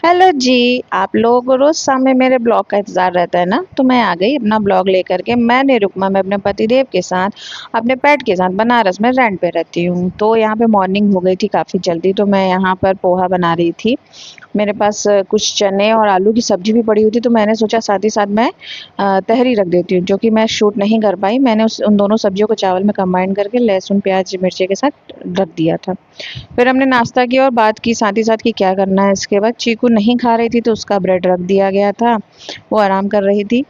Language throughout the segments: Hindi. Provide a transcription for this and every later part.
हेलो जी। आप लोगों को रोज शाम में मेरे ब्लॉग का इंतजार रहता है ना, तो मैं आ गई अपना ब्लॉग लेकर के। मैं निरुपमा, मैं अपने पतिदेव के साथ अपने पेट के साथ बनारस में रेंट पे रहती हूँ। तो यहाँ पे मॉर्निंग हो गई थी काफ़ी जल्दी, तो मैं यहाँ पर पोहा बना रही थी। मेरे पास कुछ चने और आलू की सब्जी भी पड़ी हुई थी, तो मैंने सोचा साथ ही साथ मैं तहरी रख देती हूँ, जो कि मैं शूट नहीं कर पाई। मैंने उन दोनों सब्जियों को चावल में कंबाइन करके लहसुन प्याज मिर्ची के साथ रख दिया था। फिर हमने नाश्ता किया और बात की साथ ही साथ कि क्या करना है इसके बाद। चीकू नहीं खा रही थी, तो उसका ब्रेड रख दिया गया था, वो आराम कर रही थी।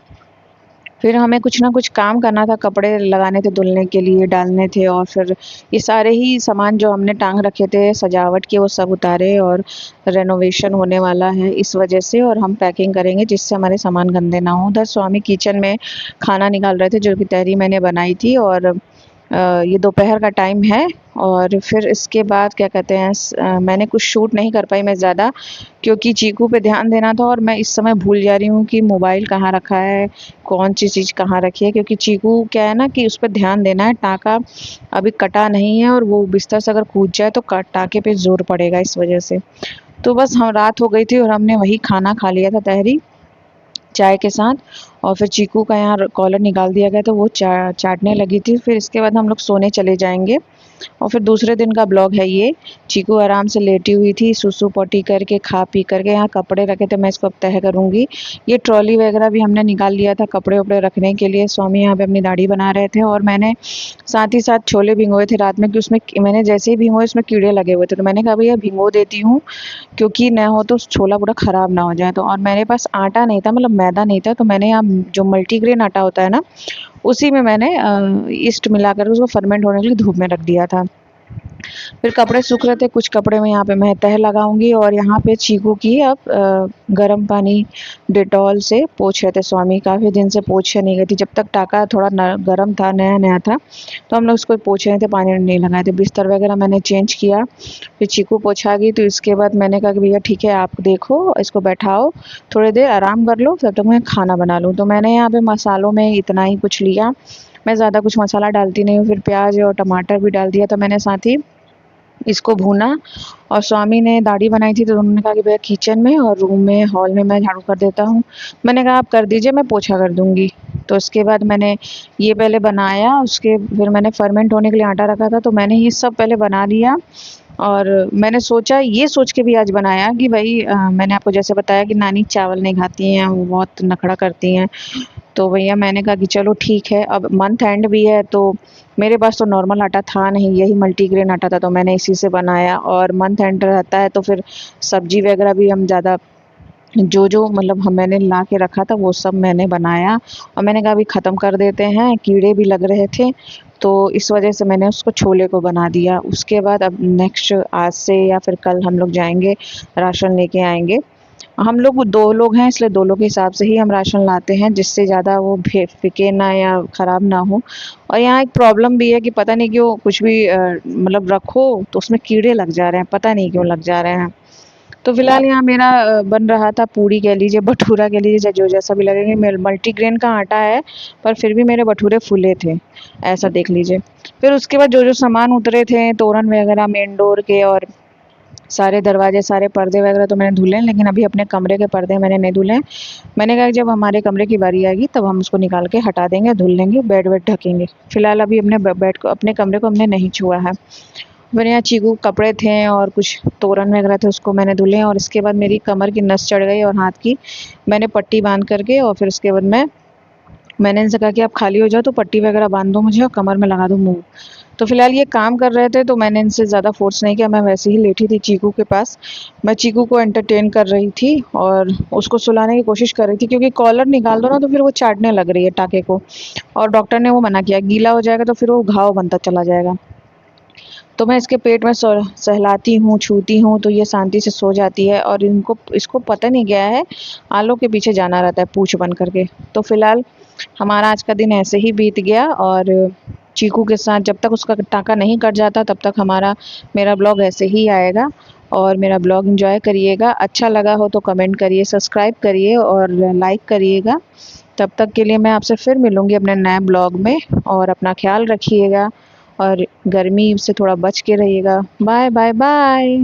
फिर हमें कुछ ना कुछ काम करना था, कपड़े लगाने थे, धुलने के लिए डालने थे, और फिर ये सारे ही सामान जो हमने टांग रखे थे सजावट के, वो सब उतारे। और रेनोवेशन होने वाला है इस वजह से, और हम पैकिंग करेंगे जिससे हमारे सामान गंदे ना हो। उधर स्वामी किचन में खाना निकाल रहे थे, जो कि तहरी मैंने बनाई थी। और ये दोपहर का टाइम है। और फिर इसके बाद क्या कहते हैं, मैंने कुछ शूट नहीं कर पाई मैं ज़्यादा, क्योंकि चीकू पे ध्यान देना था। और मैं इस समय भूल जा रही हूँ कि मोबाइल कहाँ रखा है, कौन सी चीज़ कहाँ रखी है, क्योंकि चीकू क्या है ना कि उस पर ध्यान देना है। टाँका अभी कटा नहीं है, और वो बिस्तर से अगर कूद जाए तो टाँके पे ज़ोर पड़ेगा, इस वजह से। तो बस हम रात हो गई थी और हमने वही खाना खा लिया था, तहरी चाय के साथ। और फिर चीकू का यहाँ कॉलर निकाल दिया गया, तो वो चाटने लगी थी। फिर इसके बाद हम लोग सोने चले जाएंगे। और फिर दूसरे दिन का ब्लॉग है ये। चीकू आराम से लेटी हुई थी, सुसु पोटी करके खा पी करके। यहाँ कपड़े रखे थे, मैं इसको अब तह करूँगी। ये ट्रॉली वगैरह भी हमने निकाल लिया था कपड़े वपड़े रखने के लिए। स्वामी यहाँ पे अपनी दाढ़ी बना रहे थे, और मैंने साथ ही साथ छोले भिगोए थे रात में, कि उसमें मैंने जैसे ही भिगोए उसमें कीड़े लगे हुए थे, तो मैंने कहा भैया भिगो देती हूँ, क्योंकि न हो तो छोला पूरा ख़राब ना हो जाए। तो और मेरे पास आटा नहीं था, मतलब मैदा नहीं था, तो मैंने यहाँ जो मल्टीग्रेन आटा होता है ना, उसी में मैंने ईस्ट मिला कर उसको फर्मेंट होने के लिए धूप में रख दिया था। फिर कपड़े सूख रहे थे, कुछ कपड़े में यहाँ पे मैं तह लगाऊंगी। और यहाँ पे चीकू की अब गर्म पानी डेटॉल से पोछ रहे थे स्वामी। काफ़ी दिन से पोछे नहीं गई थी, जब तक टाका थोड़ा गर्म था, नया नया था, तो हम लोग उसको पोछ रहे थे, पानी नहीं लगाए थे। बिस्तर वगैरह मैंने चेंज किया। फिर चीकू पोछा गई, तो इसके बाद मैंने कहा कि भैया ठीक है, आप देखो, इसको बैठाओ, थोड़ी देर आराम कर लो, तब तक मैं खाना बना लूँ। तो मैंने यहाँ पे मसालों में इतना ही कुछ लिया, मैं ज़्यादा कुछ मसाला डालती नहीं हूँ। फिर प्याज और टमाटर भी डाल दिया था मैंने साथ ही, इसको भूना। और स्वामी ने दाढ़ी बनाई थी, तो उन्होंने कहा कि भैया किचन में और रूम में, हॉल में मैं झाड़ू कर देता हूँ। मैंने कहा आप कर दीजिए, मैं पोछा कर दूंगी। तो उसके बाद मैंने ये पहले बनाया, उसके फिर मैंने फर्मेंट होने के लिए आटा रखा था, तो मैंने ये सब पहले बना लिया। और मैंने सोचा, ये सोच के भी आज बनाया कि भाई मैंने आपको जैसे बताया कि नानी चावल नहीं खाती हैं, वो बहुत नखड़ा करती हैं। तो भैया मैंने कहा कि चलो ठीक है, अब मंथ एंड भी है, तो मेरे पास तो नॉर्मल आटा था नहीं, यही मल्टीग्रेन आटा था, तो मैंने इसी से बनाया। और मंथ एंड रहता है, तो फिर सब्जी वगैरह भी हम ज़्यादा जो जो मतलब हम मैंने ला के रखा था वो सब मैंने बनाया। और मैंने कहा अभी ख़त्म कर देते हैं, कीड़े भी लग रहे थे, तो इस वजह से मैंने उसको छोले को बना दिया। उसके बाद अब नेक्स्ट आज से या फिर कल हम लोग जाएंगे, राशन लेके आएंगे। हम लोग 2 लोग हैं, इसलिए 2 लोग के हिसाब से ही हम राशन लाते हैं, जिससे ज़्यादा वो फिके ना या ख़राब ना हो। और यहाँ एक प्रॉब्लम भी है कि पता नहीं क्यों कुछ भी मतलब रखो तो उसमें कीड़े लग जा रहे हैं, पता नहीं क्यों लग जा रहे हैं। तो फिलहाल यहाँ मेरा बन रहा था, पूड़ी कह लीजिए, भटूरा कह लीजिए, जो जैसा भी लगेगा। मल्टीग्रेन का आटा है, पर फिर भी मेरे भटूरे फूले थे, ऐसा देख लीजिए। फिर उसके बाद जो जो सामान उतरे थे, तोरण वगैरह मेन डोर के, और सारे दरवाजे, सारे पर्दे वगैरह तो मैंने धुले हैं, लेकिन अभी अपने कमरे के पर्दे मैंने नहीं धुले हैं। मैंने कहा कि जब हमारे कमरे की बारी आएगी तब हम उसको निकाल के हटा देंगे, धुल लेंगे, बेड वेड ढकेंगे। फिलहाल अभी अपने बेड को, अपने कमरे को हमने नहीं छुआ है। मेरे यहाँ चीकू कपड़े थे और कुछ तोरण वगैरह थे, उसको मैंने धुले। और इसके बाद मेरी कमर की नस चढ़ गई और हाथ की, मैंने पट्टी बांध करके, और फिर उसके बाद मैंने इनसे कहा कि आप खाली हो जाओ तो पट्टी वगैरह बांध दो मुझे और कमर में लगा दो मूव। तो फिलहाल ये काम कर रहे थे, तो मैंने इनसे ज़्यादा फोर्स नहीं किया, मैं वैसे ही लेटी थी चीकू के पास। मैं चीकू को एंटरटेन कर रही थी और उसको सुलाने की कोशिश कर रही थी, क्योंकि कॉलर निकाल दो ना तो फिर वो चाटने लग रही है टाके को। और डॉक्टर ने वो मना किया, गीला हो जाएगा तो फिर वो घाव बनता चला जाएगा। तो मैं इसके पेट में सहलाती हूँ, छूती हूँ, तो ये शांति से सो जाती है। और इनको, इसको पता नहीं गया है, आलों के पीछे जाना रहता है पूँछ बन करके। तो फिलहाल हमारा आज का दिन ऐसे ही बीत गया। और चीकू के साथ जब तक उसका टाँका नहीं कट जाता तब तक मेरा ब्लॉग ऐसे ही आएगा। और मेरा ब्लॉग एंजॉय करिएगा, अच्छा लगा हो तो कमेंट करिए, सब्सक्राइब करिए और लाइक करिएगा। तब तक के लिए मैं आपसे फिर मिलूँगी अपने नए ब्लॉग में, और अपना ख्याल रखिएगा और गर्मी से थोड़ा बच के रहिएगा। Bye bye bye.